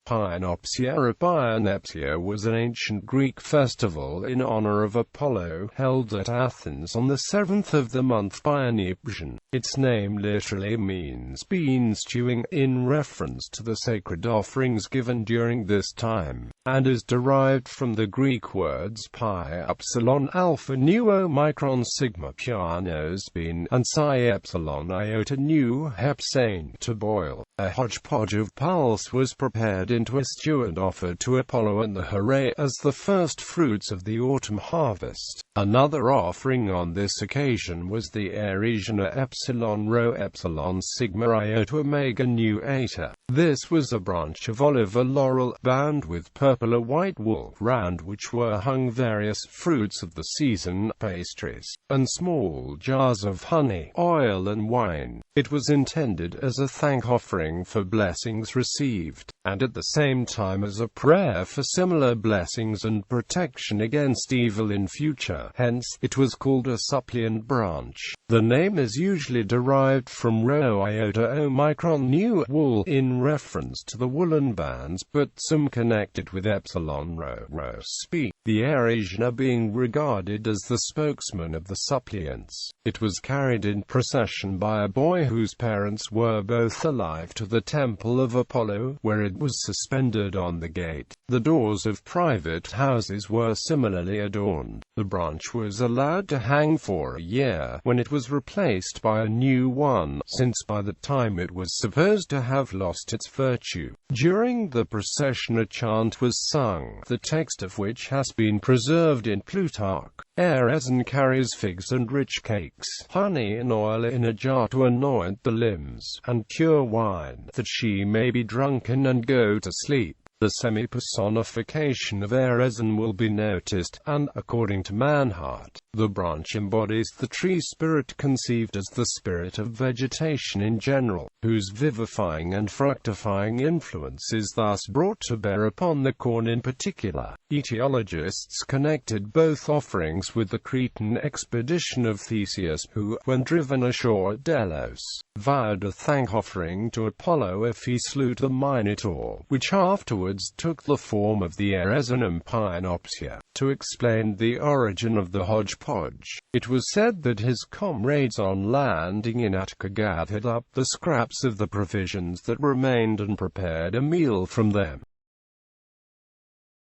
Pyanopsia or Pyanepsia was an ancient Greek festival in honor of Apollo, held at Athens on the 7th of the month Pyanepsion. Its name literally means bean stewing, in reference to the sacred offerings given during this time, and is derived from the Greek words pi epsilon alpha nu omicron sigma pyanos bean, and psi epsilon iota nu hepsein, to boil. A hodge-podge of pulse was prepared into a stew and offered to Apollo and the Horae as the first fruits of the autumn harvest. Another offering on this occasion was the eiresione epsilon rho epsilon sigma iota omega nu eta. This was a branch of olive or laurel, bound with purple or white wool, round which were hung various fruits of the season, pastries, and small jars of honey, oil and wine. It was intended as a thank offering for blessings received, and at the same time as a prayer for similar blessings and protection against evil in future. Hence, it was called a suppliant branch. The name is usually derived from rho iota omicron nu wool, in reference to the woolen bands, but some connect it with epsilon rho sp, the eiresione being regarded as the spokesman of the suppliants. It was carried in procession by a boy whose parents were both alive to the temple of Apollo, where it was suspended on the gate. The doors of private houses were similarly adorned. The branch was allowed to hang for a year, when it was replaced by a new one, since by the time it was supposed to have lost its virtue. During the procession a chant was sung, the text of which has been preserved in Plutarch. Eiresione carries figs and rich cakes, honey and oil in a jar to anoint the limbs, and pure wine, that she may be drunken and go to sleep. The semi-personification of eiresione will be noticed, and, according to Manhart, the branch embodies the tree spirit conceived as the spirit of vegetation in general, whose vivifying and fructifying influence is thus brought to bear upon the corn in particular. Etiologists connected both offerings with the Cretan expedition of Theseus, who, when driven ashore at Delos, vowed a thank-offering to Apollo if he slew the Minotaur, which afterwards took the form of the eiresione Pyanopsia. To explain the origin of the hodge-podge, it was said that his comrades on landing in Attica gathered up the scraps of the provisions that remained and prepared a meal from them.